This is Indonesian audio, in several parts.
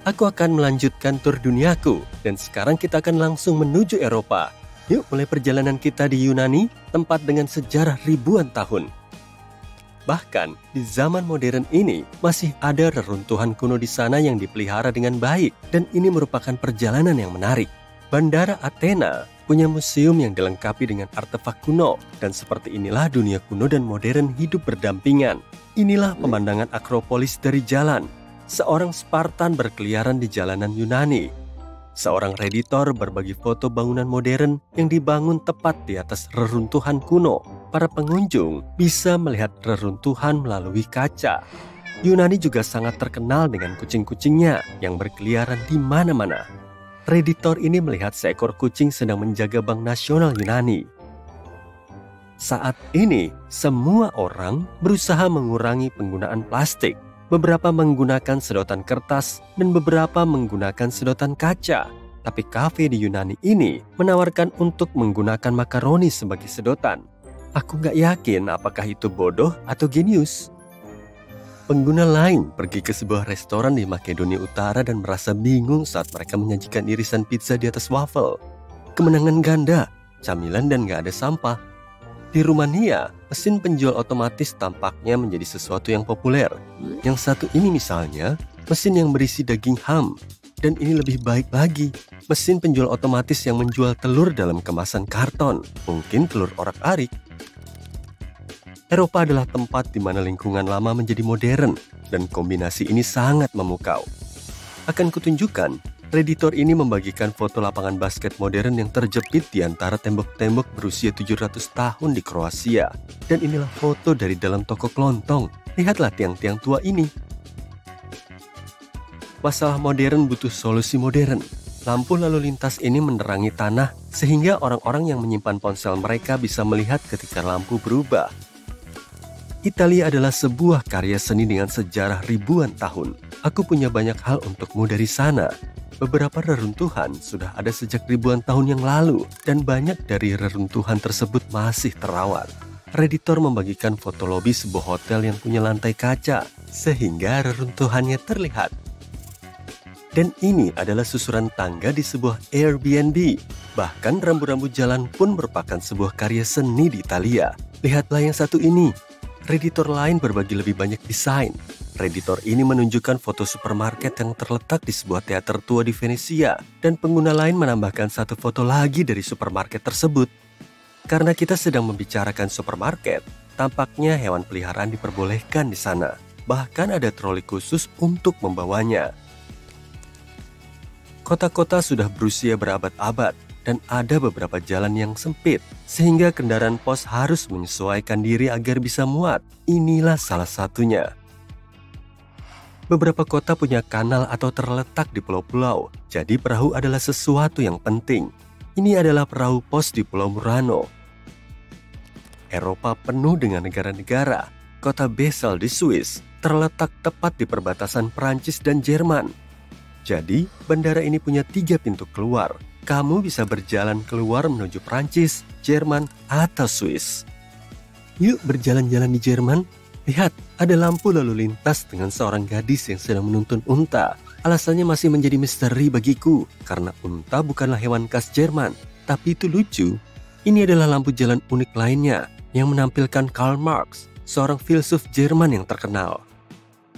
Aku akan melanjutkan tur duniaku, dan sekarang kita akan langsung menuju Eropa. Yuk mulai perjalanan kita di Yunani, tempat dengan sejarah ribuan tahun. Bahkan, di zaman modern ini, masih ada reruntuhan kuno di sana yang dipelihara dengan baik, dan ini merupakan perjalanan yang menarik. Bandara Athena punya museum yang dilengkapi dengan artefak kuno, dan seperti inilah dunia kuno dan modern hidup berdampingan. Inilah pemandangan Akropolis dari jalan. Seorang Spartan berkeliaran di jalanan Yunani. Seorang reditor berbagi foto bangunan modern yang dibangun tepat di atas reruntuhan kuno. Para pengunjung bisa melihat reruntuhan melalui kaca. Yunani juga sangat terkenal dengan kucing-kucingnya yang berkeliaran di mana-mana. Reditor ini melihat seekor kucing sedang menjaga Bank Nasional Yunani. Saat ini, semua orang berusaha mengurangi penggunaan plastik. Beberapa menggunakan sedotan kertas dan beberapa menggunakan sedotan kaca. Tapi kafe di Yunani ini menawarkan untuk menggunakan makaroni sebagai sedotan. Aku nggak yakin apakah itu bodoh atau genius. Pengguna lain pergi ke sebuah restoran di Makedonia Utara dan merasa bingung saat mereka menyajikan irisan pizza di atas wafel. Kemenangan ganda, camilan dan nggak ada sampah. Di Rumania, mesin penjual otomatis tampaknya menjadi sesuatu yang populer. Yang satu ini misalnya, mesin yang berisi daging ham. Dan ini lebih baik lagi, mesin penjual otomatis yang menjual telur dalam kemasan karton. Mungkin telur orak-arik. Eropa adalah tempat di mana lingkungan lama menjadi modern, dan kombinasi ini sangat memukau. Akan kutunjukkan, reditor ini membagikan foto lapangan basket modern yang terjepit di antara tembok-tembok berusia 700 tahun di Kroasia. Dan inilah foto dari dalam toko kelontong. Lihatlah tiang-tiang tua ini. Masalah modern butuh solusi modern. Lampu lalu lintas ini menerangi tanah sehingga orang-orang yang menyimpan ponsel mereka bisa melihat ketika lampu berubah. Italia adalah sebuah karya seni dengan sejarah ribuan tahun. Aku punya banyak hal untukmu dari sana. Beberapa reruntuhan sudah ada sejak ribuan tahun yang lalu, dan banyak dari reruntuhan tersebut masih terawat. Reditor membagikan foto lobi sebuah hotel yang punya lantai kaca, sehingga reruntuhannya terlihat. Dan ini adalah susuran tangga di sebuah Airbnb. Bahkan rambu-rambu jalan pun merupakan sebuah karya seni di Italia. Lihatlah yang satu ini. Reditor lain berbagi lebih banyak desain. Reditor ini menunjukkan foto supermarket yang terletak di sebuah teater tua di Venesia, dan pengguna lain menambahkan satu foto lagi dari supermarket tersebut. Karena kita sedang membicarakan supermarket, tampaknya hewan peliharaan diperbolehkan di sana. Bahkan ada troli khusus untuk membawanya. Kota-kota sudah berusia berabad-abad, dan ada beberapa jalan yang sempit, sehingga kendaraan pos harus menyesuaikan diri agar bisa muat. Inilah salah satunya. Beberapa kota punya kanal atau terletak di pulau-pulau, jadi perahu adalah sesuatu yang penting. Ini adalah perahu pos di Pulau Murano. Eropa penuh dengan negara-negara. Kota Basel di Swiss terletak tepat di perbatasan Prancis dan Jerman. Jadi, bandara ini punya 3 pintu keluar. Kamu bisa berjalan keluar menuju Prancis, Jerman, atau Swiss. Yuk berjalan-jalan di Jerman. Lihat, ada lampu lalu lintas dengan seorang gadis yang sedang menuntun unta. Alasannya masih menjadi misteri bagiku, karena unta bukanlah hewan khas Jerman. Tapi itu lucu. Ini adalah lampu jalan unik lainnya, yang menampilkan Karl Marx, seorang filsuf Jerman yang terkenal.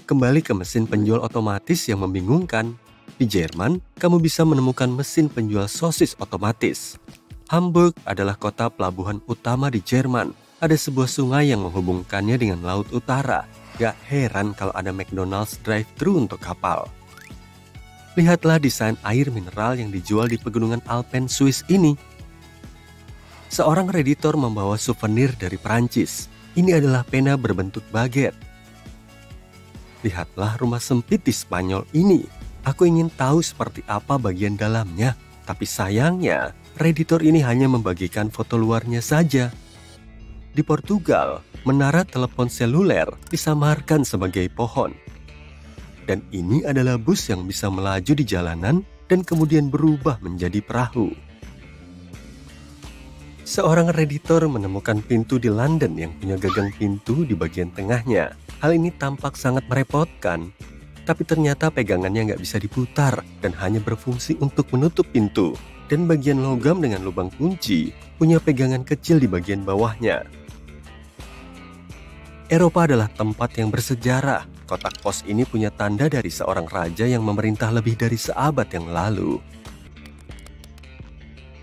Kembali ke mesin penjual otomatis yang membingungkan. Di Jerman, kamu bisa menemukan mesin penjual sosis otomatis. Hamburg adalah kota pelabuhan utama di Jerman. Ada sebuah sungai yang menghubungkannya dengan Laut Utara. Gak heran kalau ada McDonald's drive-thru untuk kapal. Lihatlah desain air mineral yang dijual di pegunungan Alpen Swiss ini. Seorang reditor membawa souvenir dari Prancis. Ini adalah pena berbentuk baget. Lihatlah rumah sempit di Spanyol ini. Aku ingin tahu seperti apa bagian dalamnya, tapi sayangnya, reditor ini hanya membagikan foto luarnya saja. Di Portugal, menara telepon seluler disamarkan sebagai pohon. Dan ini adalah bus yang bisa melaju di jalanan dan kemudian berubah menjadi perahu. Seorang reditor menemukan pintu di London yang punya gagang pintu di bagian tengahnya. Hal ini tampak sangat merepotkan. Tapi ternyata pegangannya nggak bisa diputar dan hanya berfungsi untuk menutup pintu. Dan bagian logam dengan lubang kunci punya pegangan kecil di bagian bawahnya. Eropa adalah tempat yang bersejarah. Kotak pos ini punya tanda dari seorang raja yang memerintah lebih dari seabad yang lalu.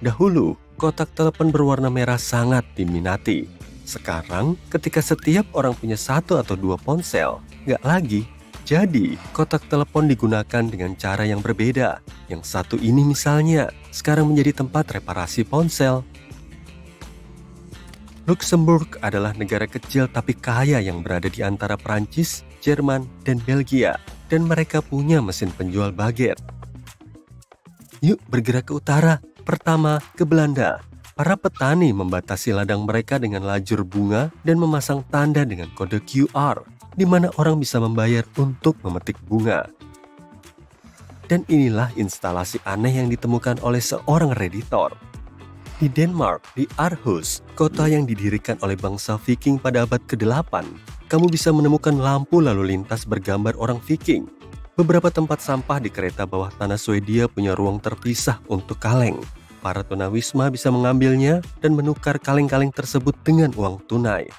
Dahulu, kotak telepon berwarna merah sangat diminati. Sekarang, ketika setiap orang punya 1 atau 2 ponsel, nggak lagi. Jadi, kotak telepon digunakan dengan cara yang berbeda. Yang satu ini misalnya, sekarang menjadi tempat reparasi ponsel. Luxembourg adalah negara kecil tapi kaya yang berada di antara Prancis, Jerman, dan Belgia. Dan mereka punya mesin penjual baget. Yuk bergerak ke utara. Pertama, ke Belanda. Para petani membatasi ladang mereka dengan lajur bunga dan memasang tanda dengan kode QR, di mana orang bisa membayar untuk memetik bunga. Dan inilah instalasi aneh yang ditemukan oleh seorang reditor. Di Denmark, di Aarhus, kota yang didirikan oleh bangsa Viking pada abad ke-8, kamu bisa menemukan lampu lalu lintas bergambar orang Viking. Beberapa tempat sampah di kereta bawah tanah Swedia punya ruang terpisah untuk kaleng. Para tunawisma bisa mengambilnya dan menukar kaleng-kaleng tersebut dengan uang tunai.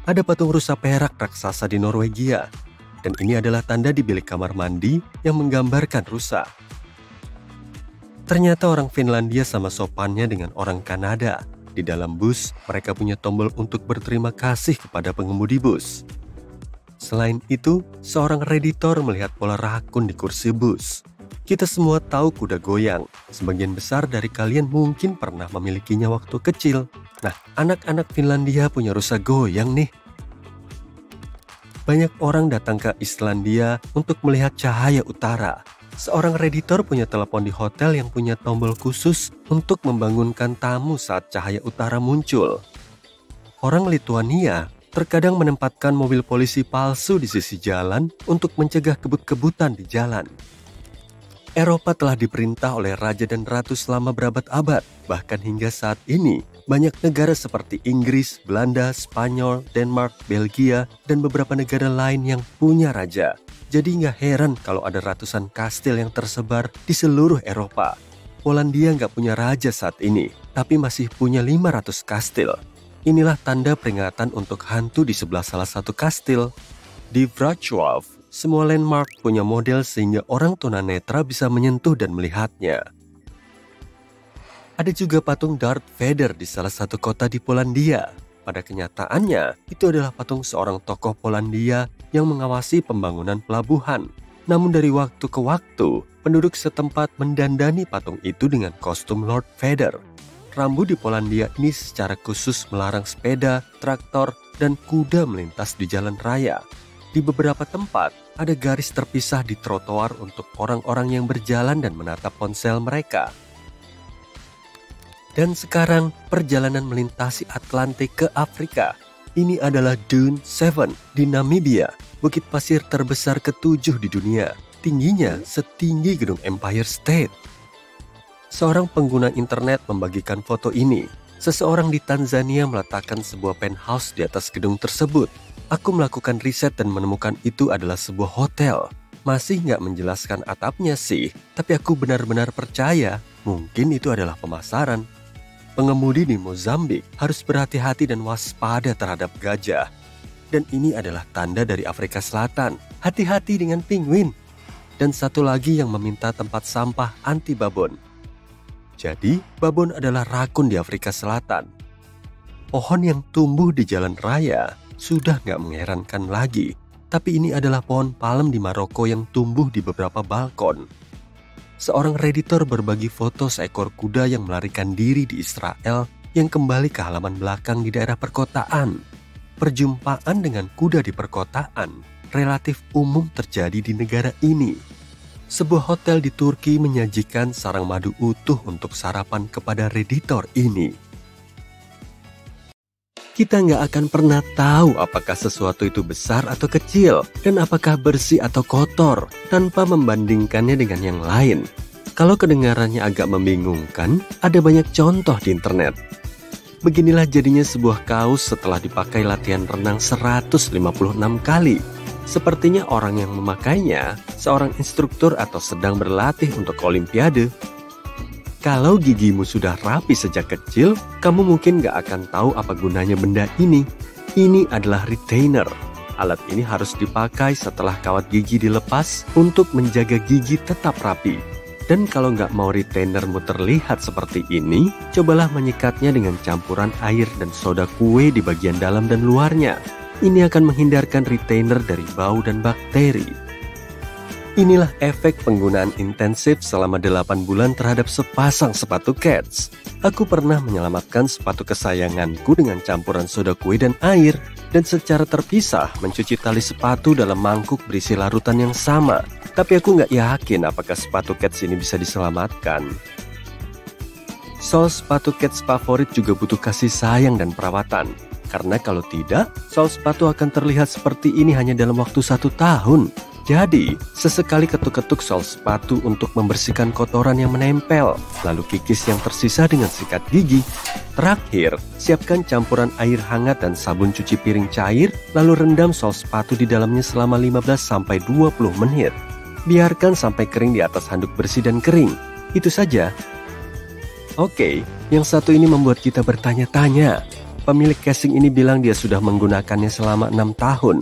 Ada patung rusa perak raksasa di Norwegia, dan ini adalah tanda di bilik kamar mandi yang menggambarkan rusa. Ternyata orang Finlandia sama sopannya dengan orang Kanada. Di dalam bus, mereka punya tombol untuk berterima kasih kepada pengemudi bus. Selain itu, seorang reditor melihat pola rakun di kursi bus. Kita semua tahu kuda goyang. Sebagian besar dari kalian mungkin pernah memilikinya waktu kecil. Nah, anak-anak Finlandia punya rusa goyang nih. Banyak orang datang ke Islandia untuk melihat cahaya utara. Seorang reditor punya telepon di hotel yang punya tombol khusus untuk membangunkan tamu saat cahaya utara muncul. Orang Lituania terkadang menempatkan mobil polisi palsu di sisi jalan untuk mencegah kebut-kebutan di jalan. Eropa telah diperintah oleh raja dan ratu selama berabad-abad. Bahkan hingga saat ini, banyak negara seperti Inggris, Belanda, Spanyol, Denmark, Belgia, dan beberapa negara lain yang punya raja. Jadi nggak heran kalau ada ratusan kastil yang tersebar di seluruh Eropa. Polandia nggak punya raja saat ini, tapi masih punya 500 kastil. Inilah tanda peringatan untuk hantu di sebelah salah satu kastil. Di Wrocław, semua landmark punya model sehingga orang tunanetra bisa menyentuh dan melihatnya. Ada juga patung Darth Vader di salah satu kota di Polandia. Pada kenyataannya, itu adalah patung seorang tokoh Polandia yang mengawasi pembangunan pelabuhan. Namun dari waktu ke waktu, penduduk setempat mendandani patung itu dengan kostum Lord Vader. Rambu di Polandia ini secara khusus melarang sepeda, traktor, dan kuda melintas di jalan raya. Di beberapa tempat, ada garis terpisah di trotoar untuk orang-orang yang berjalan dan menatap ponsel mereka. Dan sekarang, perjalanan melintasi Atlantik ke Afrika. Ini adalah Dune 7 di Namibia, bukit pasir terbesar ke-7 di dunia. Tingginya setinggi gedung Empire State. Seorang pengguna internet membagikan foto ini. Seseorang di Tanzania meletakkan sebuah penthouse di atas gedung tersebut. Aku melakukan riset dan menemukan itu adalah sebuah hotel. Masih nggak menjelaskan atapnya sih, tapi aku benar-benar percaya mungkin itu adalah pemasaran. Pengemudi di Mozambik harus berhati-hati dan waspada terhadap gajah. Dan ini adalah tanda dari Afrika Selatan. Hati-hati dengan penguin. Dan satu lagi yang meminta tempat sampah anti babon. Jadi, babon adalah rakun di Afrika Selatan. Pohon yang tumbuh di jalan raya sudah nggak mengherankan lagi. Tapi ini adalah pohon palem di Maroko yang tumbuh di beberapa balkon. Seorang reditor berbagi foto seekor kuda yang melarikan diri di Israel yang kembali ke halaman belakang di daerah perkotaan. Perjumpaan dengan kuda di perkotaan relatif umum terjadi di negara ini. Sebuah hotel di Turki menyajikan sarang madu utuh untuk sarapan kepada reditor ini. Kita nggak akan pernah tahu apakah sesuatu itu besar atau kecil, dan apakah bersih atau kotor, tanpa membandingkannya dengan yang lain. Kalau kedengarannya agak membingungkan, ada banyak contoh di internet. Beginilah jadinya sebuah kaos setelah dipakai latihan renang 156 kali. Sepertinya orang yang memakainya seorang instruktur atau sedang berlatih untuk olimpiade. Kalau gigimu sudah rapi sejak kecil, kamu mungkin gak akan tahu apa gunanya benda ini. Ini adalah retainer. Alat ini harus dipakai setelah kawat gigi dilepas untuk menjaga gigi tetap rapi. Dan kalau nggak mau retainermu terlihat seperti ini, cobalah menyikatnya dengan campuran air dan soda kue di bagian dalam dan luarnya. Ini akan menghindarkan retainer dari bau dan bakteri. Inilah efek penggunaan intensif selama 8 bulan terhadap sepasang sepatu Keds. Aku pernah menyelamatkan sepatu kesayanganku dengan campuran soda kue dan air, dan secara terpisah mencuci tali sepatu dalam mangkuk berisi larutan yang sama. Tapi aku nggak yakin apakah sepatu Keds ini bisa diselamatkan. Sol sepatu Keds favorit juga butuh kasih sayang dan perawatan. Karena kalau tidak, sol sepatu akan terlihat seperti ini hanya dalam waktu 1 tahun. Jadi, sesekali ketuk-ketuk sol sepatu untuk membersihkan kotoran yang menempel, lalu kikis yang tersisa dengan sikat gigi. Terakhir, siapkan campuran air hangat dan sabun cuci piring cair, lalu rendam sol sepatu di dalamnya selama 15-20 menit. Biarkan sampai kering di atas handuk bersih dan kering. Itu saja. Oke, yang satu ini membuat kita bertanya-tanya. Pemilik casing ini bilang dia sudah menggunakannya selama 6 tahun.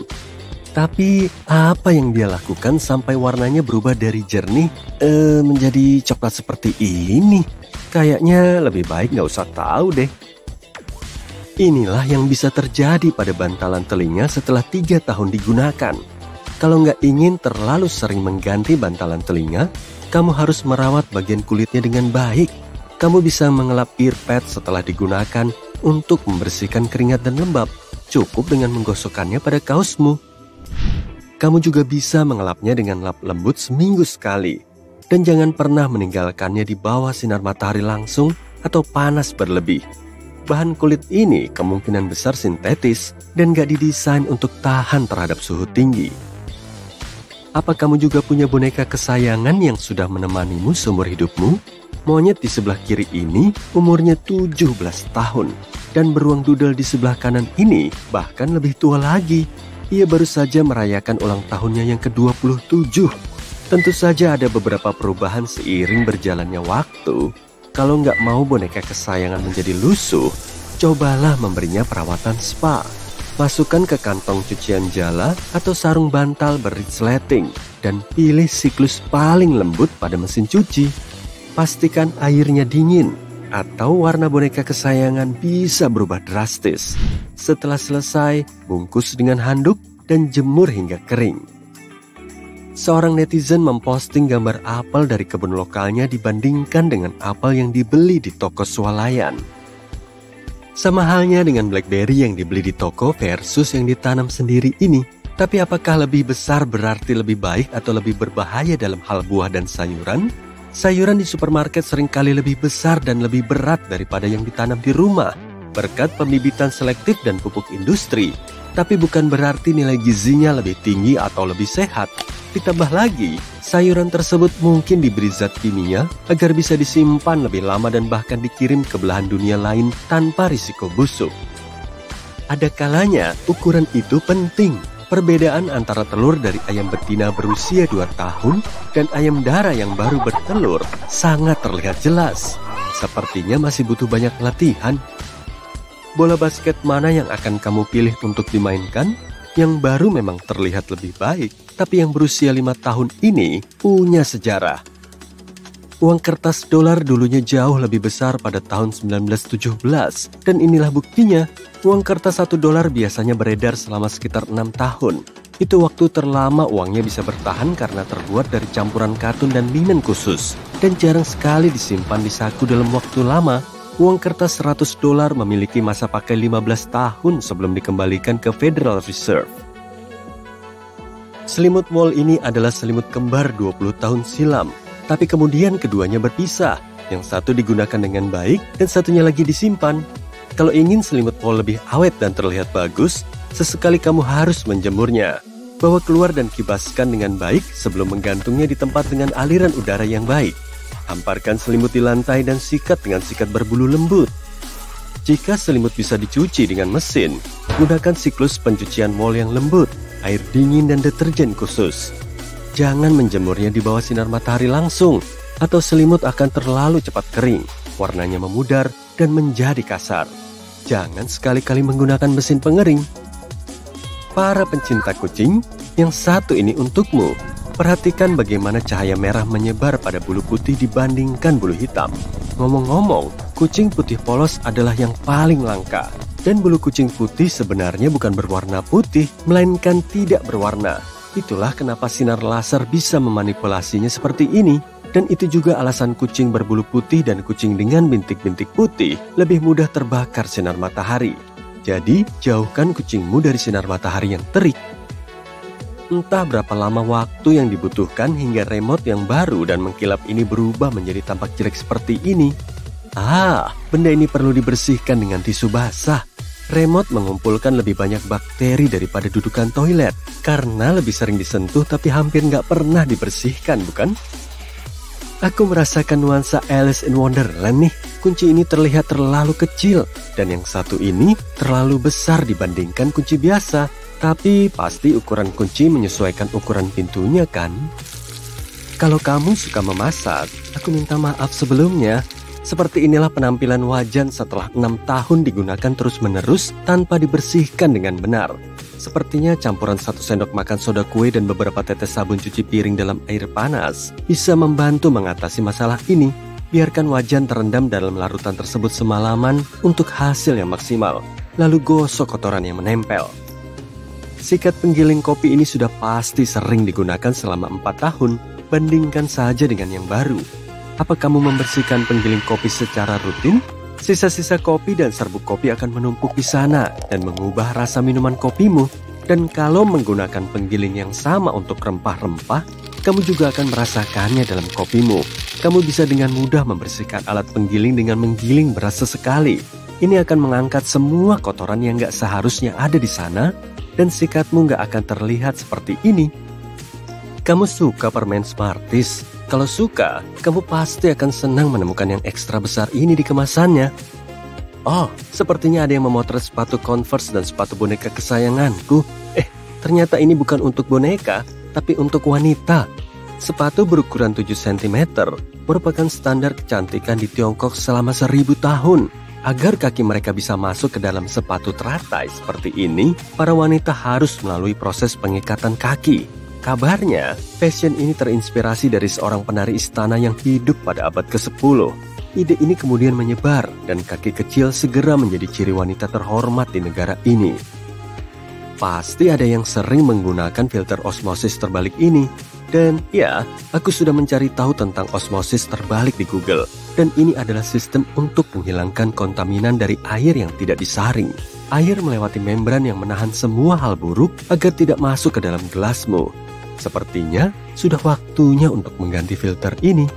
Tapi apa yang dia lakukan sampai warnanya berubah dari jernih menjadi coklat seperti ini? Kayaknya lebih baik nggak usah tahu deh. Inilah yang bisa terjadi pada bantalan telinga setelah 3 tahun digunakan. Kalau nggak ingin terlalu sering mengganti bantalan telinga, kamu harus merawat bagian kulitnya dengan baik. Kamu bisa mengelap ear pad setelah digunakan untuk membersihkan keringat dan lembab. Cukup dengan menggosokkannya pada kaosmu. Kamu juga bisa mengelapnya dengan lap lembut seminggu sekali. Dan jangan pernah meninggalkannya di bawah sinar matahari langsung atau panas berlebih. Bahan kulit ini kemungkinan besar sintetis dan gak didesain untuk tahan terhadap suhu tinggi. Apa kamu juga punya boneka kesayangan yang sudah menemanimu seumur hidupmu? Monyet di sebelah kiri ini umurnya 17 tahun. Dan beruang doodle di sebelah kanan ini bahkan lebih tua lagi. Ia baru saja merayakan ulang tahunnya yang ke-27. Tentu saja ada beberapa perubahan seiring berjalannya waktu. Kalau nggak mau boneka kesayangan menjadi lusuh, cobalah memberinya perawatan spa. Masukkan ke kantong cucian jala atau sarung bantal beresleting dan pilih siklus paling lembut pada mesin cuci. Pastikan airnya dingin atau warna boneka kesayangan bisa berubah drastis. Setelah selesai, bungkus dengan handuk dan jemur hingga kering. Seorang netizen memposting gambar apel dari kebun lokalnya dibandingkan dengan apel yang dibeli di toko swalayan. Sama halnya dengan BlackBerry yang dibeli di toko versus yang ditanam sendiri ini. Tapi apakah lebih besar berarti lebih baik atau lebih berbahaya dalam hal buah dan sayuran? Sayuran di supermarket seringkali lebih besar dan lebih berat daripada yang ditanam di rumah berkat pembibitan selektif dan pupuk industri. Tapi bukan berarti nilai gizinya lebih tinggi atau lebih sehat. Ditambah lagi, sayuran tersebut mungkin diberi zat kimia agar bisa disimpan lebih lama dan bahkan dikirim ke belahan dunia lain tanpa risiko busuk. Ada kalanya ukuran itu penting. Perbedaan antara telur dari ayam betina berusia 2 tahun dan ayam darah yang baru bertelur sangat terlihat jelas. Sepertinya masih butuh banyak latihan. Bola basket mana yang akan kamu pilih untuk dimainkan? Yang baru memang terlihat lebih baik, tapi yang berusia 5 tahun ini punya sejarah. Uang kertas dolar dulunya jauh lebih besar pada tahun 1917, dan inilah buktinya. Uang kertas $1 biasanya beredar selama sekitar 6 tahun. Itu waktu terlama uangnya bisa bertahan karena terbuat dari campuran katun dan linen khusus, dan jarang sekali disimpan di saku dalam waktu lama. Uang kertas $100 memiliki masa pakai 15 tahun sebelum dikembalikan ke Federal Reserve. Selimut wol ini adalah selimut kembar 20 tahun silam, tapi kemudian keduanya berpisah. Yang satu digunakan dengan baik dan satunya lagi disimpan. Kalau ingin selimut wol lebih awet dan terlihat bagus, sesekali kamu harus menjemurnya. Bawa keluar dan kibaskan dengan baik sebelum menggantungnya di tempat dengan aliran udara yang baik. Hamparkan selimut di lantai dan sikat dengan sikat berbulu lembut. Jika selimut bisa dicuci dengan mesin, gunakan siklus pencucian wol yang lembut. air dingin dan deterjen khusus. Jangan menjemurnya di bawah sinar matahari langsung, atau selimut akan terlalu cepat kering, warnanya memudar dan menjadi kasar. Jangan sekali-kali menggunakan mesin pengering. Para pencinta kucing, yang satu ini untukmu. Perhatikan bagaimana cahaya merah menyebar pada bulu putih dibandingkan bulu hitam. Ngomong-ngomong, kucing putih polos adalah yang paling langka. Dan bulu kucing putih sebenarnya bukan berwarna putih, melainkan tidak berwarna. Itulah kenapa sinar laser bisa memanipulasinya seperti ini. Dan itu juga alasan kucing berbulu putih dan kucing dengan bintik-bintik putih lebih mudah terbakar sinar matahari. Jadi, jauhkan kucingmu dari sinar matahari yang terik. Entah berapa lama waktu yang dibutuhkan hingga remote yang baru dan mengkilap ini berubah menjadi tampak jelek seperti ini. Benda ini perlu dibersihkan dengan tisu basah. Remote mengumpulkan lebih banyak bakteri daripada dudukan toilet karena lebih sering disentuh tapi hampir nggak pernah dibersihkan, bukan? Aku merasakan nuansa Alice in Wonderland nih. Kunci ini terlihat terlalu kecil dan yang satu ini terlalu besar dibandingkan kunci biasa. Tapi pasti ukuran kunci menyesuaikan ukuran pintunya kan? Kalau kamu suka memasak, aku minta maaf sebelumnya. Seperti inilah penampilan wajan setelah 6 tahun digunakan terus-menerus tanpa dibersihkan dengan benar. Sepertinya campuran 1 sendok makan soda kue dan beberapa tetes sabun cuci piring dalam air panas bisa membantu mengatasi masalah ini. Biarkan wajan terendam dalam larutan tersebut semalaman untuk hasil yang maksimal. Lalu gosok kotoran yang menempel. Sikat penggiling kopi ini sudah pasti sering digunakan selama 4 tahun. Bandingkan saja dengan yang baru. Apa kamu membersihkan penggiling kopi secara rutin? Sisa-sisa kopi dan serbuk kopi akan menumpuk di sana dan mengubah rasa minuman kopimu. Dan kalau menggunakan penggiling yang sama untuk rempah-rempah, kamu juga akan merasakannya dalam kopimu. Kamu bisa dengan mudah membersihkan alat penggiling dengan menggiling beras sesekali. Ini akan mengangkat semua kotoran yang gak seharusnya ada di sana, dan sikatmu gak akan terlihat seperti ini. Kamu suka permen Smarties? Kalau suka, kamu pasti akan senang menemukan yang ekstra besar ini di kemasannya. Sepertinya ada yang memotret sepatu Converse dan sepatu boneka kesayanganku. Ternyata ini bukan untuk boneka, tapi untuk wanita. Sepatu berukuran 7 cm merupakan standar kecantikan di Tiongkok selama 1000 tahun. Agar kaki mereka bisa masuk ke dalam sepatu teratai seperti ini, para wanita harus melalui proses pengikatan kaki. Kabarnya, fashion ini terinspirasi dari seorang penari istana yang hidup pada abad ke-10. Ide ini kemudian menyebar dan kaki kecil segera menjadi ciri wanita terhormat di negara ini. Pasti ada yang sering menggunakan filter osmosis terbalik ini. Dan ya, aku sudah mencari tahu tentang osmosis terbalik di Google. Dan ini adalah sistem untuk menghilangkan kontaminan dari air yang tidak disaring. Air melewati membran yang menahan semua hal buruk agar tidak masuk ke dalam gelasmu. Sepertinya sudah waktunya untuk mengganti filter ini.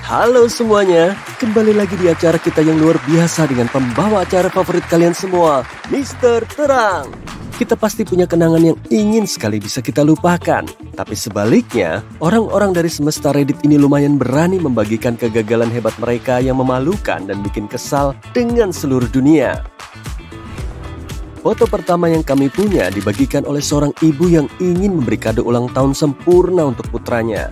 Halo semuanya, kembali lagi di acara kita yang luar biasa dengan pembawa acara favorit kalian semua, Mr. Terang. Kita pasti punya kenangan yang ingin sekali bisa kita lupakan. Tapi sebaliknya, orang-orang dari semesta Reddit ini lumayan berani membagikan kegagalan hebat mereka yang memalukan dan bikin kesal dengan seluruh dunia. Foto pertama yang kami punya dibagikan oleh seorang ibu yang ingin memberi kado ulang tahun sempurna untuk putranya.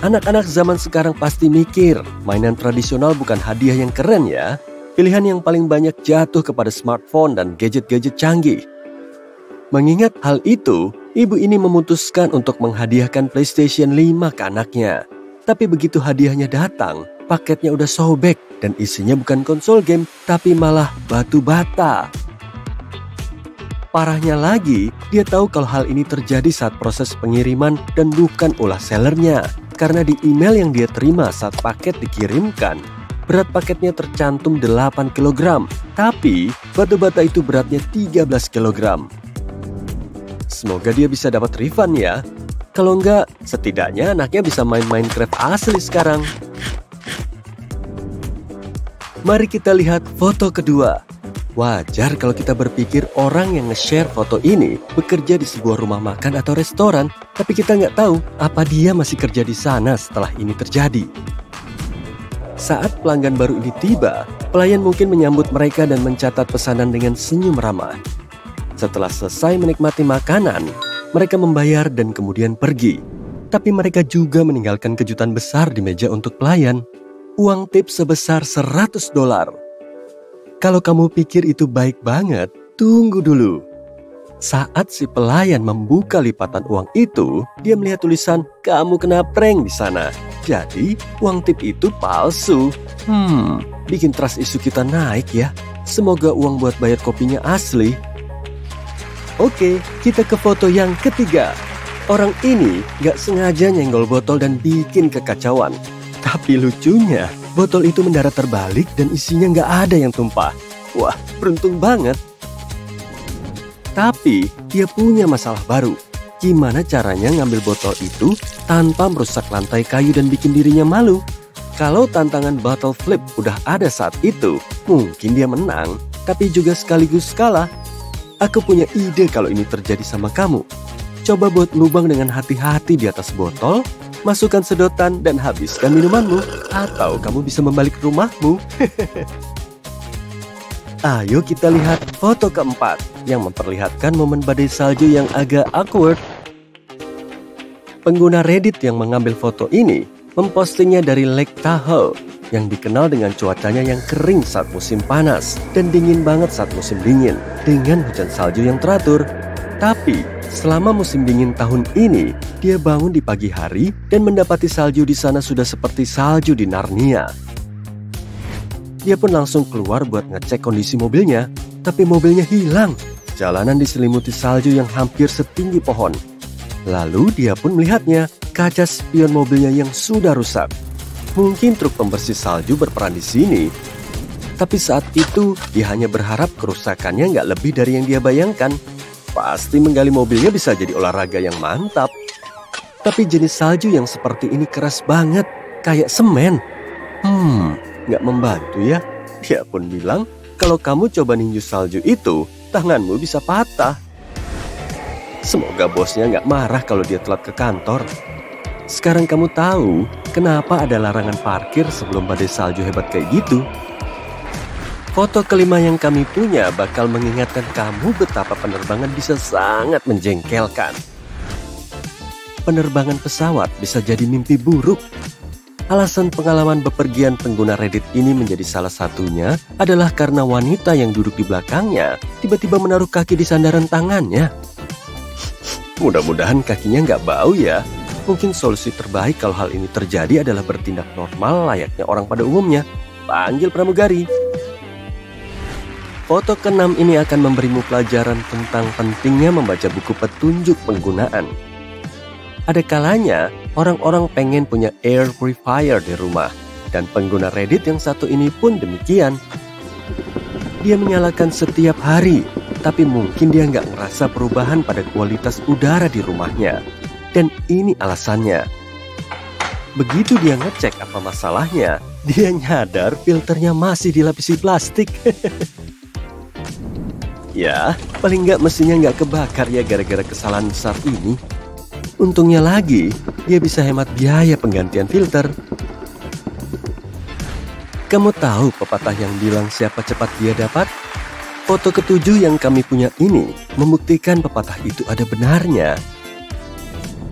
Anak-anak zaman sekarang pasti mikir, mainan tradisional bukan hadiah yang keren ya. Pilihan yang paling banyak jatuh kepada smartphone dan gadget-gadget canggih. Mengingat hal itu, ibu ini memutuskan untuk menghadiahkan PlayStation 5 ke anaknya. Tapi begitu hadiahnya datang, paketnya udah sobek dan isinya bukan konsol game, tapi malah batu bata. Parahnya lagi, dia tahu kalau hal ini terjadi saat proses pengiriman dan bukan ulah sellernya. Karena di email yang dia terima saat paket dikirimkan, berat paketnya tercantum 8 kg. Tapi batu bata itu beratnya 13 kg. Semoga dia bisa dapat refund ya. Kalau enggak, setidaknya anaknya bisa main Minecraft asli sekarang. Mari kita lihat foto kedua. Wajar kalau kita berpikir orang yang nge-share foto ini bekerja di sebuah rumah makan atau restoran, tapi kita nggak tahu apa dia masih kerja di sana setelah ini terjadi. Saat pelanggan baru ini tiba, pelayan mungkin menyambut mereka dan mencatat pesanan dengan senyum ramah. Setelah selesai menikmati makanan, mereka membayar dan kemudian pergi. Tapi mereka juga meninggalkan kejutan besar di meja untuk pelayan. Uang tips sebesar $100. Kalau kamu pikir itu baik banget, tunggu dulu. Saat si pelayan membuka lipatan uang itu, dia melihat tulisan "Kamu kena prank" di sana. Jadi, uang tip itu palsu. Bikin trust isu kita naik ya. Semoga uang buat bayar kopinya asli. Oke, kita ke foto yang ketiga. Orang ini gak sengaja nyenggol botol dan bikin kekacauan. Tapi lucunya, botol itu mendarat terbalik dan isinya gak ada yang tumpah. Wah, beruntung banget. Tapi dia punya masalah baru. Gimana caranya ngambil botol itu tanpa merusak lantai kayu dan bikin dirinya malu? Kalau tantangan bottle flip udah ada saat itu, mungkin dia menang, tapi juga sekaligus kalah. Aku punya ide kalau ini terjadi sama kamu. Coba buat lubang dengan hati-hati di atas botol, masukkan sedotan dan habiskan minumanmu. Atau kamu bisa membalik rumahmu. Ayo kita lihat foto keempat yang memperlihatkan momen badai salju yang agak awkward. Pengguna Reddit yang mengambil foto ini mempostingnya dari Lake Tahoe yang dikenal dengan cuacanya yang kering saat musim panas dan dingin banget saat musim dingin dengan hujan salju yang teratur. Tapi selama musim dingin tahun ini, dia bangun di pagi hari dan mendapati salju di sana sudah seperti salju di Narnia. Dia pun langsung keluar buat ngecek kondisi mobilnya, tapi mobilnya hilang. Jalanan diselimuti salju yang hampir setinggi pohon. Lalu dia pun melihatnya, kaca spion mobilnya yang sudah rusak. Mungkin truk pembersih salju berperan di sini. Tapi saat itu, dia hanya berharap kerusakannya nggak lebih dari yang dia bayangkan. Pasti menggali mobilnya bisa jadi olahraga yang mantap. Tapi jenis salju yang seperti ini keras banget, kayak semen. Nggak membantu ya. Dia pun bilang, kalau kamu coba ninju salju itu, tanganmu bisa patah. Semoga bosnya nggak marah kalau dia telat ke kantor. Sekarang kamu tahu kenapa ada larangan parkir sebelum badai salju hebat kayak gitu. Foto kelima yang kami punya bakal mengingatkan kamu betapa penerbangan bisa sangat menjengkelkan. Penerbangan pesawat bisa jadi mimpi buruk. Alasan pengalaman bepergian pengguna Reddit ini menjadi salah satunya adalah karena wanita yang duduk di belakangnya tiba-tiba menaruh kaki di sandaran tangannya. Mudah-mudahan kakinya nggak bau ya. Mungkin solusi terbaik kalau hal ini terjadi adalah bertindak normal layaknya orang pada umumnya. Panggil pramugari. Foto keenam ini akan memberimu pelajaran tentang pentingnya membaca buku petunjuk penggunaan. Ada kalanya orang-orang pengen punya air purifier di rumah, dan pengguna Reddit yang satu ini pun demikian. Dia menyalakan setiap hari, tapi mungkin dia nggak ngerasa perubahan pada kualitas udara di rumahnya. Dan ini alasannya. Begitu dia ngecek apa masalahnya, dia nyadar filternya masih dilapisi plastik. Ya, paling nggak mesinnya nggak kebakar ya gara-gara kesalahan besar ini. Untungnya lagi, dia bisa hemat biaya penggantian filter. Kamu tahu pepatah yang bilang siapa cepat dia dapat? Foto ketujuh yang kami punya ini membuktikan pepatah itu ada benarnya.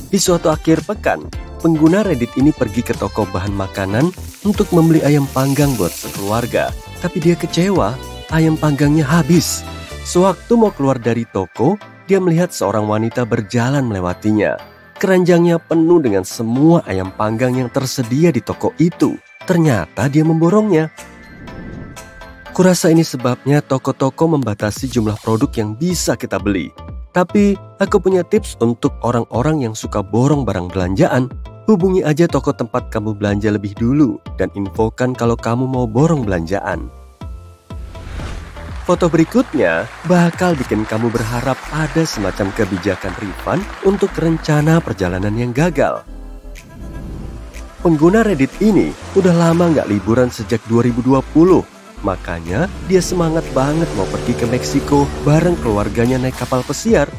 Di suatu akhir pekan, pengguna Reddit ini pergi ke toko bahan makanan untuk membeli ayam panggang buat sekeluarga. Tapi dia kecewa, ayam panggangnya habis. Sewaktu mau keluar dari toko, dia melihat seorang wanita berjalan melewatinya. Keranjangnya penuh dengan semua ayam panggang yang tersedia di toko itu. Ternyata dia memborongnya. Kurasa ini sebabnya toko-toko membatasi jumlah produk yang bisa kita beli. Tapi aku punya tips untuk orang-orang yang suka borong barang belanjaan. Hubungi aja toko tempat kamu belanja lebih dulu dan infokan kalau kamu mau borong belanjaan. Foto berikutnya bakal bikin kamu berharap ada semacam kebijakan refund untuk rencana perjalanan yang gagal. Pengguna Reddit ini udah lama nggak liburan sejak 2020. Makanya dia semangat banget mau pergi ke Meksiko bareng keluarganya naik kapal pesiar.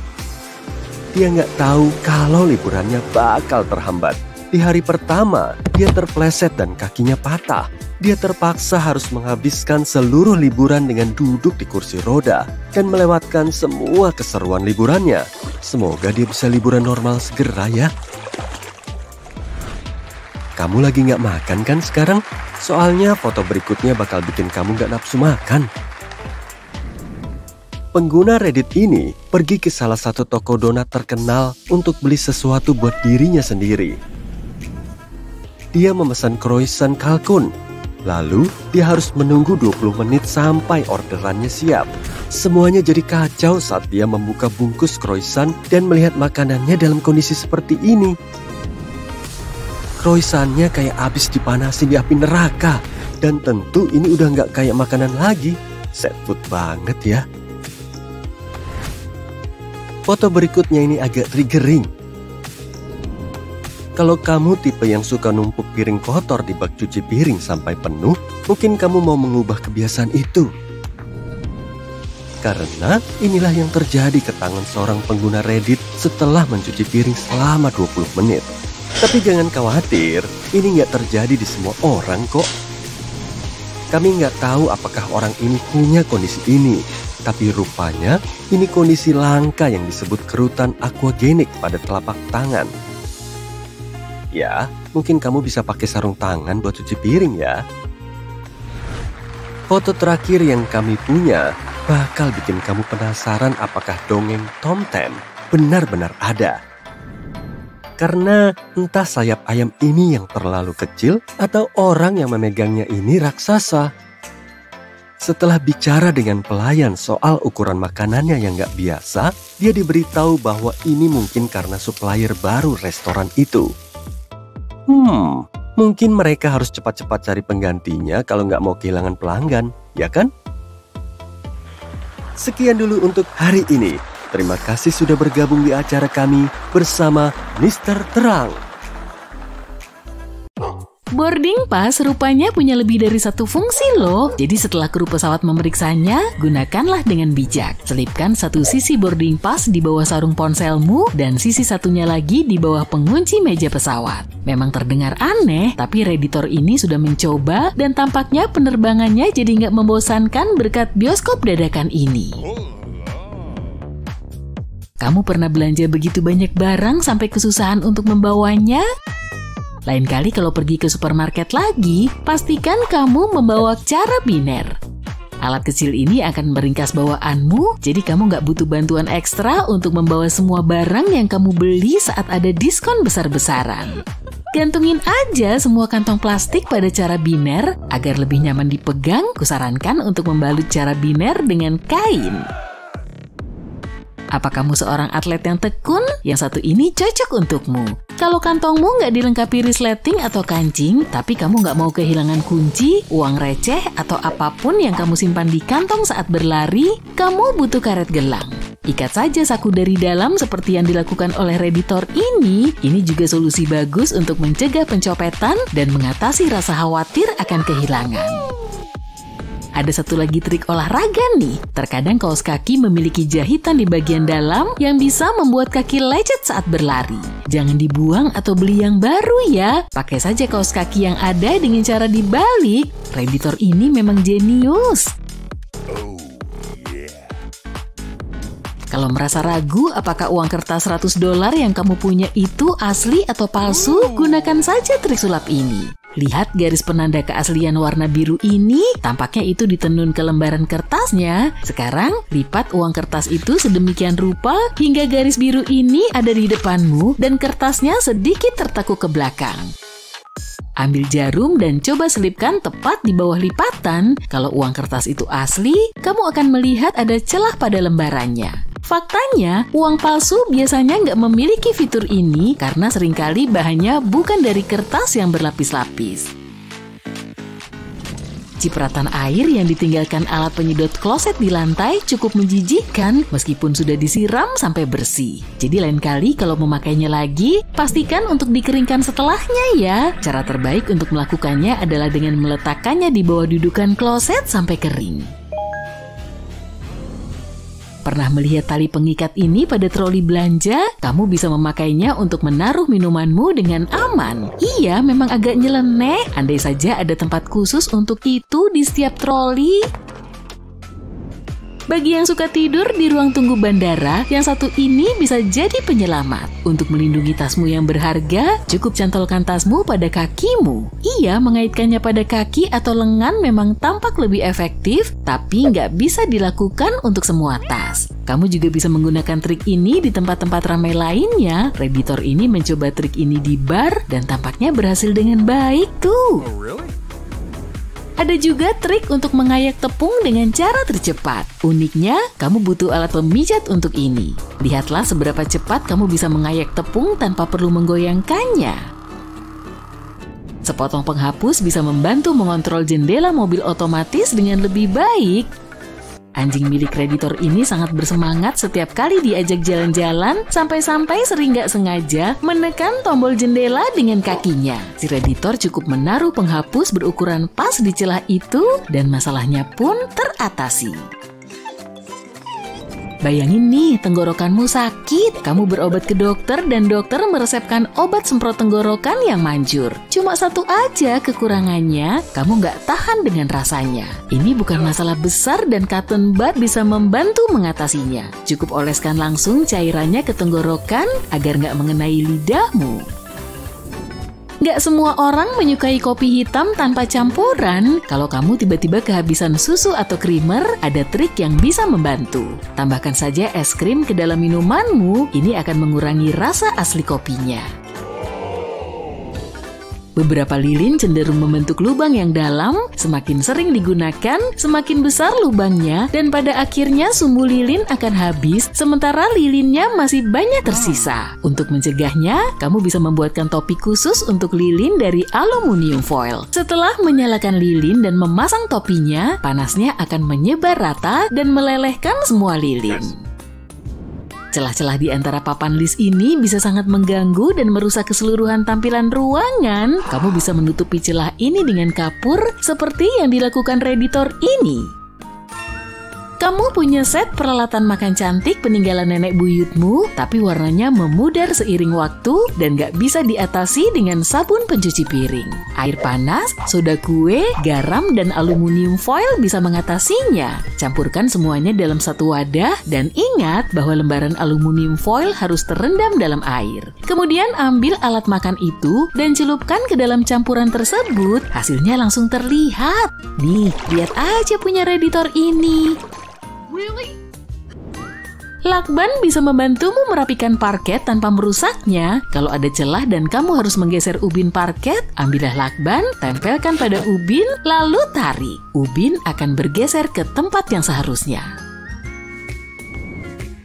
Dia nggak tahu kalau liburannya bakal terhambat. Di hari pertama, dia terpleset dan kakinya patah. dia terpaksa harus menghabiskan seluruh liburan dengan duduk di kursi roda dan melewatkan semua keseruan liburannya. Semoga dia bisa liburan normal segera ya. Kamu lagi nggak makan kan sekarang? Soalnya foto berikutnya bakal bikin kamu nggak nafsu makan. Pengguna Reddit ini pergi ke salah satu toko donat terkenal untuk beli sesuatu buat dirinya sendiri. Dia memesan croissant kalkun. Lalu, dia harus menunggu 20 menit sampai orderannya siap. Semuanya jadi kacau saat dia membuka bungkus croissant dan melihat makanannya dalam kondisi seperti ini. Croissantnya kayak habis dipanasin di api neraka. Dan tentu ini udah nggak kayak makanan lagi. Sad food banget ya. Foto berikutnya ini agak triggering. Kalau kamu tipe yang suka numpuk piring kotor di bak cuci piring sampai penuh, mungkin kamu mau mengubah kebiasaan itu. Karena inilah yang terjadi ke tangan seorang pengguna Reddit setelah mencuci piring selama 20 menit. Tapi jangan khawatir, ini nggak terjadi di semua orang kok. Kami nggak tahu apakah orang ini punya kondisi ini, tapi rupanya ini kondisi langka yang disebut kerutan aquagenic pada telapak tangan. Ya, mungkin kamu bisa pakai sarung tangan buat cuci piring ya. Foto terakhir yang kami punya bakal bikin kamu penasaran apakah dongeng Tom Tam benar-benar ada. Karena entah sayap ayam ini yang terlalu kecil atau orang yang memegangnya ini raksasa. Setelah bicara dengan pelayan soal ukuran makanannya yang gak biasa, dia diberitahu bahwa ini mungkin karena supplier baru restoran itu. Mungkin mereka harus cepat-cepat cari penggantinya kalau nggak mau kehilangan pelanggan, ya kan? Sekian dulu untuk hari ini. Terima kasih sudah bergabung di acara kami bersama Mr. Terang. Boarding pass rupanya punya lebih dari satu fungsi loh. Jadi setelah kru pesawat memeriksanya, gunakanlah dengan bijak. Selipkan satu sisi boarding pass di bawah sarung ponselmu dan sisi satunya lagi di bawah pengunci meja pesawat. Memang terdengar aneh, tapi Redditor ini sudah mencoba dan tampaknya penerbangannya jadi nggak membosankan berkat bioskop dadakan ini. Kamu pernah belanja begitu banyak barang sampai kesusahan untuk membawanya? Lain kali kalau pergi ke supermarket lagi, pastikan kamu membawa carabiner. Alat kecil ini akan meringkas bawaanmu, jadi kamu nggak butuh bantuan ekstra untuk membawa semua barang yang kamu beli saat ada diskon besar-besaran. Gantungin aja semua kantong plastik pada carabiner, agar lebih nyaman dipegang, kusarankan untuk membalut carabiner dengan kain. Apa kamu seorang atlet yang tekun? Yang satu ini cocok untukmu. Kalau kantongmu nggak dilengkapi resleting atau kancing, tapi kamu nggak mau kehilangan kunci, uang receh, atau apapun yang kamu simpan di kantong saat berlari, kamu butuh karet gelang. Ikat saja saku dari dalam seperti yang dilakukan oleh Redditor ini juga solusi bagus untuk mencegah pencopetan dan mengatasi rasa khawatir akan kehilangan. Ada satu lagi trik olahraga nih. Terkadang kaos kaki memiliki jahitan di bagian dalam yang bisa membuat kaki lecet saat berlari. Jangan dibuang atau beli yang baru ya. Pakai saja kaos kaki yang ada dengan cara dibalik. Redditor ini memang jenius. Kalau merasa ragu apakah uang kertas $100 yang kamu punya itu asli atau palsu, gunakan saja trik sulap ini. Lihat garis penanda keaslian warna biru ini, tampaknya itu ditenun ke lembaran kertasnya. Sekarang, lipat uang kertas itu sedemikian rupa hingga garis biru ini ada di depanmu dan kertasnya sedikit tertekuk ke belakang. Ambil jarum dan coba selipkan tepat di bawah lipatan. Kalau uang kertas itu asli, kamu akan melihat ada celah pada lembarannya. Faktanya, uang palsu biasanya nggak memiliki fitur ini karena seringkali bahannya bukan dari kertas yang berlapis-lapis. Cipratan air yang ditinggalkan alat penyedot kloset di lantai cukup menjijikkan meskipun sudah disiram sampai bersih. Jadi lain kali kalau memakainya lagi, pastikan untuk dikeringkan setelahnya ya. Cara terbaik untuk melakukannya adalah dengan meletakkannya di bawah dudukan kloset sampai kering. Pernah melihat tali pengikat ini pada troli belanja? Kamu bisa memakainya untuk menaruh minumanmu dengan aman. Iya, memang agak nyeleneh, andai saja ada tempat khusus untuk itu di setiap troli. Bagi yang suka tidur di ruang tunggu bandara, yang satu ini bisa jadi penyelamat. Untuk melindungi tasmu yang berharga, cukup cantolkan tasmu pada kakimu. Iya, mengaitkannya pada kaki atau lengan memang tampak lebih efektif, tapi nggak bisa dilakukan untuk semua tas. Kamu juga bisa menggunakan trik ini di tempat-tempat ramai lainnya. Redditor ini mencoba trik ini di bar dan tampaknya berhasil dengan baik tuh. Ada juga trik untuk mengayak tepung dengan cara tercepat. Uniknya, kamu butuh alat pemijat untuk ini. Lihatlah seberapa cepat kamu bisa mengayak tepung tanpa perlu menggoyangkannya. Sepotong penghapus bisa membantu mengontrol jendela mobil otomatis dengan lebih baik. Anjing milik Redditor ini sangat bersemangat setiap kali diajak jalan-jalan, sampai-sampai sering nggak sengaja menekan tombol jendela dengan kakinya. Si Redditor cukup menaruh penghapus berukuran pas di celah itu dan masalahnya pun teratasi. Bayangin nih, tenggorokanmu sakit. Kamu berobat ke dokter dan dokter meresepkan obat semprot tenggorokan yang manjur. Cuma satu aja kekurangannya, kamu nggak tahan dengan rasanya. Ini bukan masalah besar dan cotton bud bisa membantu mengatasinya. Cukup oleskan langsung cairannya ke tenggorokan agar nggak mengenai lidahmu. Nggak semua orang menyukai kopi hitam tanpa campuran. Kalau kamu tiba-tiba kehabisan susu atau creamer, ada trik yang bisa membantu. Tambahkan saja es krim ke dalam minumanmu, ini akan mengurangi rasa asli kopinya. Beberapa lilin cenderung membentuk lubang yang dalam, semakin sering digunakan, semakin besar lubangnya, dan pada akhirnya sumbu lilin akan habis, sementara lilinnya masih banyak tersisa. Untuk mencegahnya, kamu bisa membuatkan topi khusus untuk lilin dari aluminium foil. Setelah menyalakan lilin dan memasang topinya, panasnya akan menyebar rata dan melelehkan semua lilin. Celah-celah di antara papan list ini bisa sangat mengganggu dan merusak keseluruhan tampilan ruangan. Kamu bisa menutupi celah ini dengan kapur seperti yang dilakukan Redditor ini. Kamu punya set peralatan makan cantik peninggalan nenek buyutmu, tapi warnanya memudar seiring waktu dan gak bisa diatasi dengan sabun pencuci piring. Air panas, soda kue, garam, dan aluminium foil bisa mengatasinya. Campurkan semuanya dalam satu wadah dan ingat bahwa lembaran aluminium foil harus terendam dalam air. Kemudian ambil alat makan itu dan celupkan ke dalam campuran tersebut. Hasilnya langsung terlihat. Nih, lihat aja punya Redditor ini. Lakban bisa membantumu merapikan parket tanpa merusaknya. Kalau ada celah dan kamu harus menggeser ubin parket, ambillah lakban, tempelkan pada ubin, lalu tarik. Ubin akan bergeser ke tempat yang seharusnya.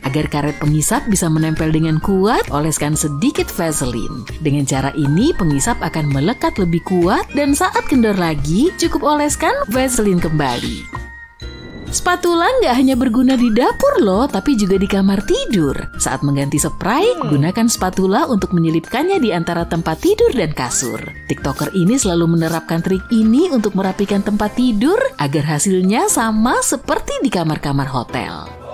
Agar karet pengisap bisa menempel dengan kuat, oleskan sedikit Vaseline. Dengan cara ini, pengisap akan melekat lebih kuat dan saat kendor lagi, cukup oleskan Vaseline kembali. Spatula nggak hanya berguna di dapur loh, tapi juga di kamar tidur. Saat mengganti spray, gunakan spatula untuk menyelipkannya di antara tempat tidur dan kasur. TikToker ini selalu menerapkan trik ini untuk merapikan tempat tidur agar hasilnya sama seperti di kamar-kamar hotel.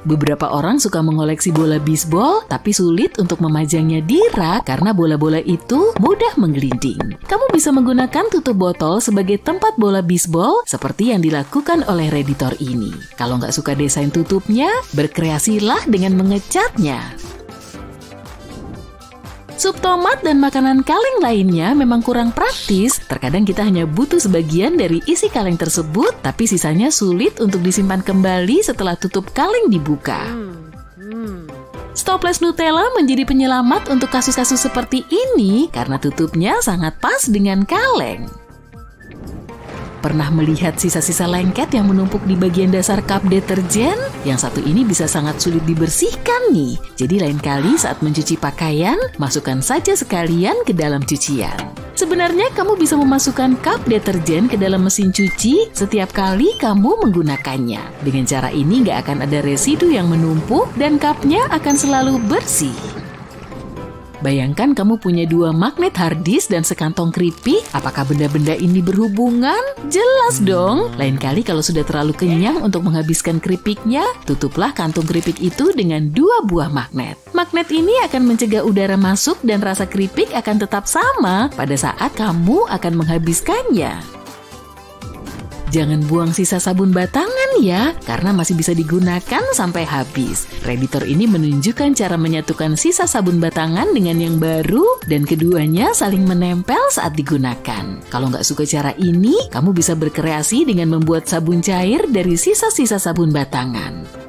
Beberapa orang suka mengoleksi bola bisbol, tapi sulit untuk memajangnya di rak karena bola-bola itu mudah menggelinding. Kamu bisa menggunakan tutup botol sebagai tempat bola bisbol seperti yang dilakukan oleh Redditor ini. Kalau nggak suka desain tutupnya, berkreasilah dengan mengecatnya. Sup tomat dan makanan kaleng lainnya memang kurang praktis. Terkadang kita hanya butuh sebagian dari isi kaleng tersebut, tapi sisanya sulit untuk disimpan kembali setelah tutup kaleng dibuka. Stopless Nutella menjadi penyelamat untuk kasus-kasus seperti ini karena tutupnya sangat pas dengan kaleng. Pernah melihat sisa-sisa lengket yang menumpuk di bagian dasar cup deterjen? Yang satu ini bisa sangat sulit dibersihkan nih. Jadi lain kali saat mencuci pakaian, masukkan saja sekalian ke dalam cucian. Sebenarnya kamu bisa memasukkan cup deterjen ke dalam mesin cuci setiap kali kamu menggunakannya. Dengan cara ini nggak akan ada residu yang menumpuk dan cupnya akan selalu bersih. Bayangkan kamu punya 2 magnet hard disk dan sekantong keripik. Apakah benda-benda ini berhubungan? Jelas dong. Lain kali kalau sudah terlalu kenyang untuk menghabiskan keripiknya, tutuplah kantung keripik itu dengan 2 buah magnet. Magnet ini akan mencegah udara masuk dan rasa keripik akan tetap sama pada saat kamu akan menghabiskannya. Jangan buang sisa sabun batangan ya, karena masih bisa digunakan sampai habis. Redditor ini menunjukkan cara menyatukan sisa sabun batangan dengan yang baru dan keduanya saling menempel saat digunakan. Kalau nggak suka cara ini, kamu bisa berkreasi dengan membuat sabun cair dari sisa-sisa sabun batangan.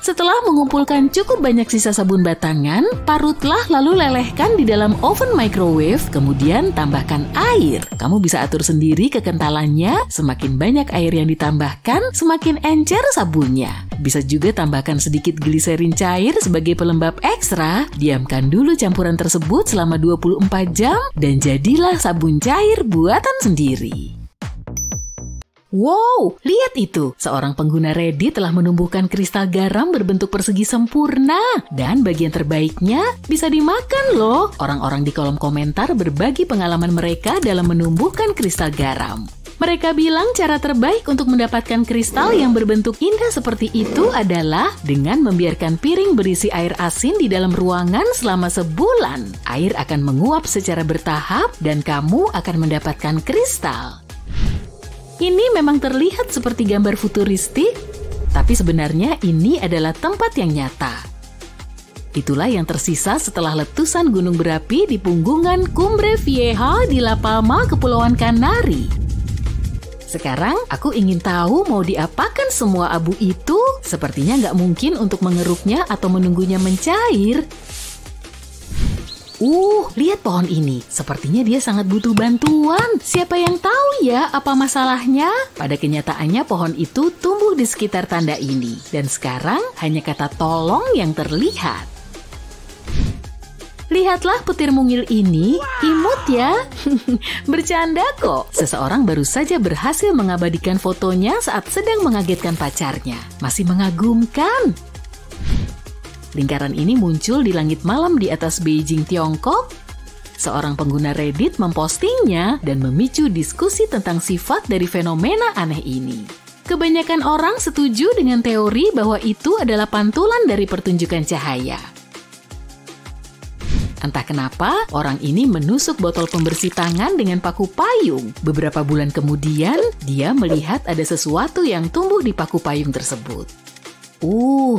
Setelah mengumpulkan cukup banyak sisa sabun batangan, parutlah lalu lelehkan di dalam oven microwave, kemudian tambahkan air. Kamu bisa atur sendiri kekentalannya, semakin banyak air yang ditambahkan, semakin encer sabunnya. Bisa juga tambahkan sedikit gliserin cair sebagai pelembab ekstra, diamkan dulu campuran tersebut selama 24 jam, dan jadilah sabun cair buatan sendiri. Wow, lihat itu! Seorang pengguna Reddit telah menumbuhkan kristal garam berbentuk persegi sempurna. Dan bagian terbaiknya bisa dimakan loh. Orang-orang di kolom komentar berbagi pengalaman mereka dalam menumbuhkan kristal garam. Mereka bilang cara terbaik untuk mendapatkan kristal yang berbentuk indah seperti itu adalah dengan membiarkan piring berisi air asin di dalam ruangan selama sebulan. Air akan menguap secara bertahap dan kamu akan mendapatkan kristal. Ini memang terlihat seperti gambar futuristik, tapi sebenarnya ini adalah tempat yang nyata. Itulah yang tersisa setelah letusan gunung berapi di punggungan Cumbre Vieja di La Palma, Kepulauan Kanari. Sekarang aku ingin tahu mau diapakan semua abu itu. Sepertinya nggak mungkin untuk mengeruknya atau menunggunya mencair. Lihat pohon ini. Sepertinya dia sangat butuh bantuan. Siapa yang tahu ya apa masalahnya? Pada kenyataannya pohon itu tumbuh di sekitar tanda ini. Dan sekarang hanya kata tolong yang terlihat. Lihatlah petir mungil ini, imut ya. Bercanda kok. Seseorang baru saja berhasil mengabadikan fotonya saat sedang mengagetkan pacarnya. Masih mengagumkan. Lingkaran ini muncul di langit malam di atas Beijing, Tiongkok. Seorang pengguna Reddit mempostingnya dan memicu diskusi tentang sifat dari fenomena aneh ini. Kebanyakan orang setuju dengan teori bahwa itu adalah pantulan dari pertunjukan cahaya. Entah kenapa, orang ini menusuk botol pembersih tangan dengan paku payung. Beberapa bulan kemudian, dia melihat ada sesuatu yang tumbuh di paku payung tersebut.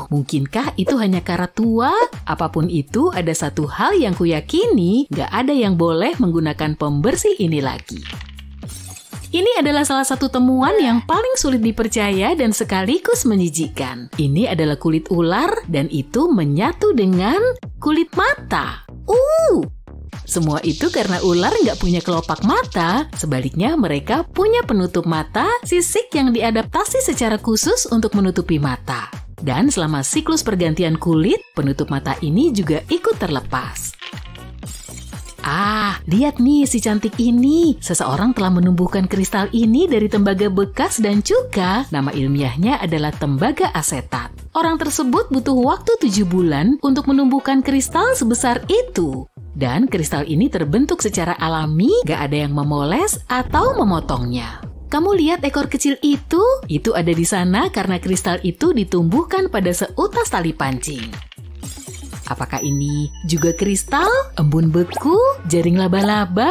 Mungkinkah itu hanya karat tua? Apapun itu, ada satu hal yang kuyakini, gak ada yang boleh menggunakan pembersih ini lagi. Ini adalah salah satu temuan yang paling sulit dipercaya dan sekaligus menjijikkan. Ini adalah kulit ular dan itu menyatu dengan kulit mata. Semua itu karena ular nggak punya kelopak mata, sebaliknya mereka punya penutup mata, sisik yang diadaptasi secara khusus untuk menutupi mata. Dan selama siklus pergantian kulit, penutup mata ini juga ikut terlepas. Lihat nih si cantik ini. Seseorang telah menumbuhkan kristal ini dari tembaga bekas dan cuka. Nama ilmiahnya adalah tembaga asetat. Orang tersebut butuh waktu 7 bulan untuk menumbuhkan kristal sebesar itu. Dan kristal ini terbentuk secara alami, gak ada yang memoles atau memotongnya. Kamu lihat ekor kecil itu? Itu ada di sana karena kristal itu ditumbuhkan pada seutas tali pancing. Apakah ini juga kristal, embun beku, jaring laba-laba?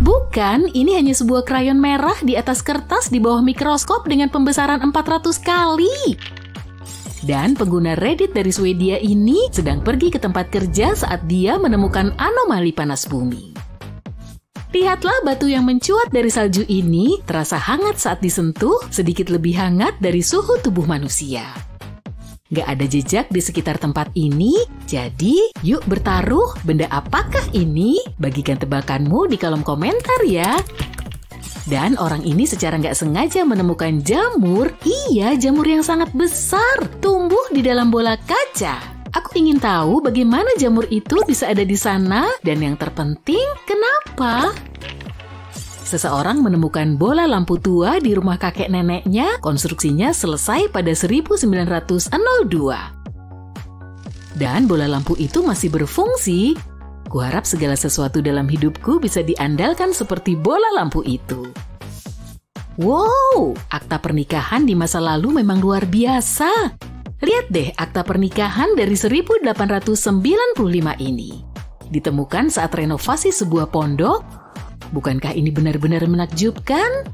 Bukan, ini hanya sebuah krayon merah di atas kertas di bawah mikroskop dengan pembesaran 400 kali. Dan pengguna Reddit dari Swedia ini sedang pergi ke tempat kerja saat dia menemukan anomali panas bumi. Lihatlah batu yang mencuat dari salju ini terasa hangat saat disentuh, sedikit lebih hangat dari suhu tubuh manusia. Gak ada jejak di sekitar tempat ini, jadi yuk bertaruh, benda apakah ini? Bagikan tebakanmu di kolom komentar ya. Dan orang ini secara nggak sengaja menemukan jamur. Iya, jamur yang sangat besar, tumbuh di dalam bola kaca. Aku ingin tahu bagaimana jamur itu bisa ada di sana, dan yang terpenting, kenapa? Seseorang menemukan bola lampu tua di rumah kakek neneknya, konstruksinya selesai pada 1902. Dan bola lampu itu masih berfungsi. Kuharap segala sesuatu dalam hidupku bisa diandalkan seperti bola lampu itu. Wow, akta pernikahan di masa lalu memang luar biasa. Lihat deh akta pernikahan dari 1895 ini. Ditemukan saat renovasi sebuah pondok. Bukankah ini benar-benar menakjubkan?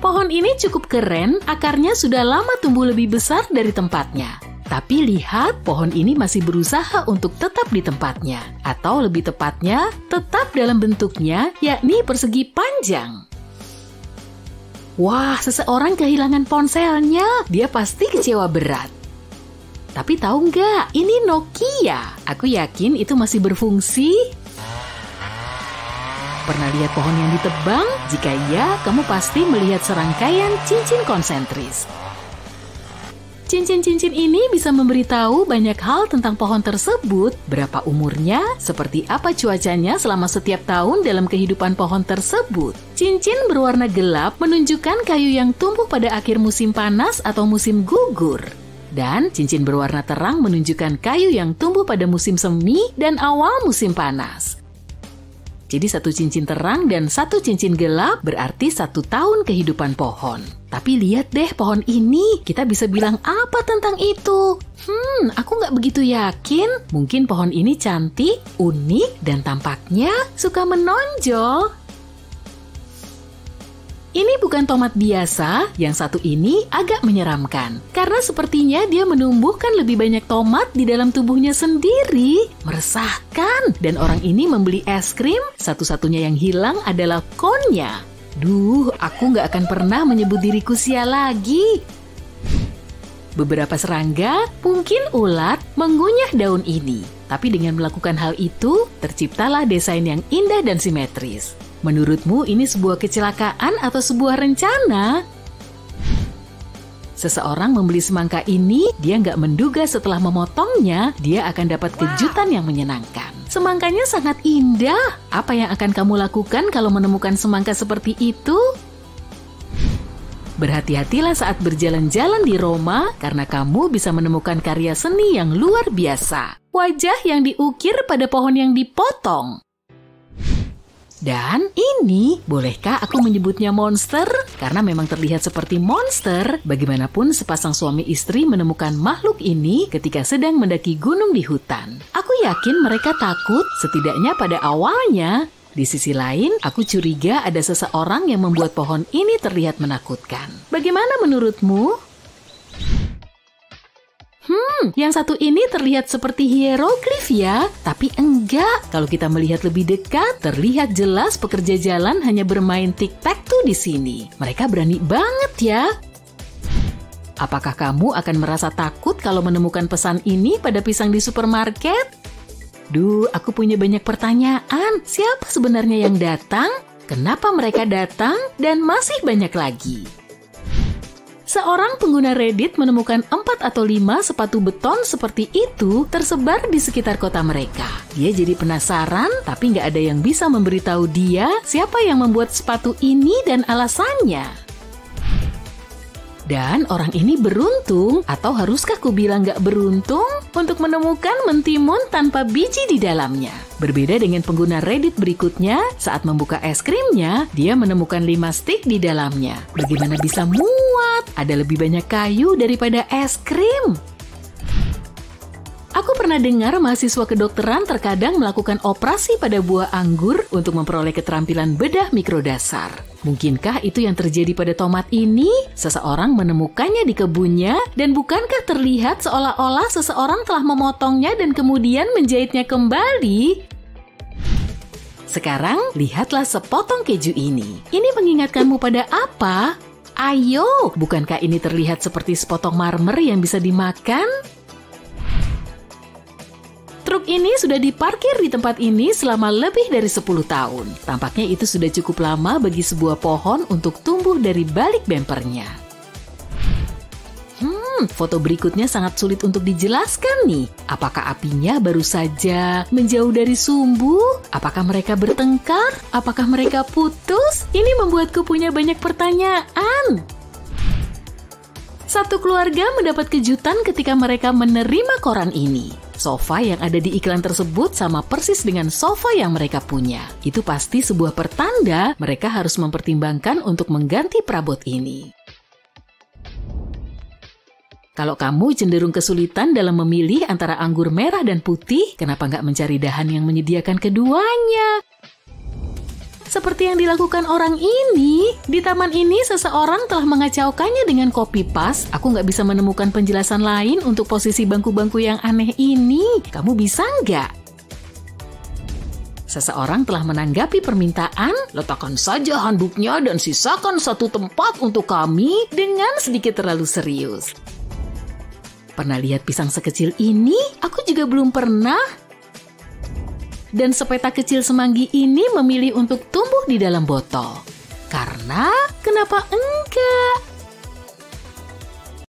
Pohon ini cukup keren, akarnya sudah lama tumbuh lebih besar dari tempatnya. Tapi lihat, pohon ini masih berusaha untuk tetap di tempatnya. Atau lebih tepatnya, tetap dalam bentuknya, yakni persegi panjang. Wah, seseorang kehilangan ponselnya. Dia pasti kecewa berat. Tapi tahu nggak, ini Nokia. Aku yakin itu masih berfungsi. Pernah lihat pohon yang ditebang? Jika iya, kamu pasti melihat serangkaian cincin konsentris. Cincin-cincin ini bisa memberitahu banyak hal tentang pohon tersebut, berapa umurnya, seperti apa cuacanya selama setiap tahun dalam kehidupan pohon tersebut. Cincin berwarna gelap menunjukkan kayu yang tumbuh pada akhir musim panas atau musim gugur. Dan cincin berwarna terang menunjukkan kayu yang tumbuh pada musim semi dan awal musim panas. Jadi satu cincin terang dan satu cincin gelap berarti 1 tahun kehidupan pohon. Tapi lihat deh pohon ini, kita bisa bilang apa tentang itu? Aku nggak begitu yakin. Mungkin pohon ini cantik, unik, dan tampaknya suka menonjol. Ini bukan tomat biasa, yang satu ini agak menyeramkan. Karena sepertinya dia menumbuhkan lebih banyak tomat di dalam tubuhnya sendiri. Meresahkan. Dan orang ini membeli es krim, satu-satunya yang hilang adalah konnya. Duh, aku nggak akan pernah menyebut diriku sial lagi. Beberapa serangga, mungkin ulat, mengunyah daun ini. Tapi dengan melakukan hal itu, terciptalah desain yang indah dan simetris. Menurutmu ini sebuah kecelakaan atau sebuah rencana? Seseorang membeli semangka ini, dia nggak menduga setelah memotongnya, dia akan dapat kejutan yang menyenangkan. Semangkanya sangat indah. Apa yang akan kamu lakukan kalau menemukan semangka seperti itu? Berhati-hatilah saat berjalan-jalan di Roma, karena kamu bisa menemukan karya seni yang luar biasa. Wajah yang diukir pada pohon yang dipotong. Dan ini, bolehkah aku menyebutnya monster? Karena memang terlihat seperti monster. Bagaimanapun sepasang suami istri menemukan makhluk ini ketika sedang mendaki gunung di hutan. Aku yakin mereka takut, setidaknya pada awalnya. Di sisi lain, aku curiga ada seseorang yang membuat pohon ini terlihat menakutkan. Bagaimana menurutmu? Yang satu ini terlihat seperti hieroglif ya, tapi enggak. Kalau kita melihat lebih dekat, terlihat jelas pekerja jalan hanya bermain tic-tac-toe di sini. Mereka berani banget ya. Apakah kamu akan merasa takut kalau menemukan pesan ini pada pisang di supermarket? Duh, aku punya banyak pertanyaan. Siapa sebenarnya yang datang? Kenapa mereka datang? Dan masih banyak lagi. Seorang pengguna Reddit menemukan 4 atau 5 sepatu beton seperti itu tersebar di sekitar kota mereka. Dia jadi penasaran, tapi nggak ada yang bisa memberitahu dia siapa yang membuat sepatu ini dan alasannya. Dan orang ini beruntung, atau haruskah ku bilang nggak beruntung, untuk menemukan mentimun tanpa biji di dalamnya. Berbeda dengan pengguna Reddit berikutnya, saat membuka es krimnya, dia menemukan 5 stik di dalamnya. Bagaimana bisa muat? Ada lebih banyak kayu daripada es krim. Aku pernah dengar mahasiswa kedokteran terkadang melakukan operasi pada buah anggur untuk memperoleh keterampilan bedah mikrodasar. Mungkinkah itu yang terjadi pada tomat ini? Seseorang menemukannya di kebunnya, dan bukankah terlihat seolah-olah seseorang telah memotongnya dan kemudian menjahitnya kembali? Sekarang, lihatlah sepotong keju ini. Ini mengingatkanmu pada apa? Ayo, bukankah ini terlihat seperti sepotong marmer yang bisa dimakan? Truk ini sudah diparkir di tempat ini selama lebih dari 10 tahun. Tampaknya itu sudah cukup lama bagi sebuah pohon untuk tumbuh dari balik bempernya. Foto berikutnya sangat sulit untuk dijelaskan nih. Apakah apinya baru saja menjauh dari sumbu? Apakah mereka bertengkar? Apakah mereka putus? Ini membuatku punya banyak pertanyaan. Satu keluarga mendapat kejutan ketika mereka menerima koran ini. Sofa yang ada di iklan tersebut sama persis dengan sofa yang mereka punya. Itu pasti sebuah pertanda mereka harus mempertimbangkan untuk mengganti perabot ini. Kalau kamu cenderung kesulitan dalam memilih antara anggur merah dan putih, kenapa nggak mencari dahan yang menyediakan keduanya? Seperti yang dilakukan orang ini, di taman ini seseorang telah mengacaukannya dengan copy paste. Aku nggak bisa menemukan penjelasan lain untuk posisi bangku-bangku yang aneh ini. Kamu bisa nggak? Seseorang telah menanggapi permintaan, letakkan saja handuknya dan sisakan satu tempat untuk kami dengan sedikit terlalu serius. Pernah lihat pisang sekecil ini? Aku juga belum pernah. Dan sepeta kecil semanggi ini memilih untuk tumbuh di dalam botol. Karena kenapa enggak?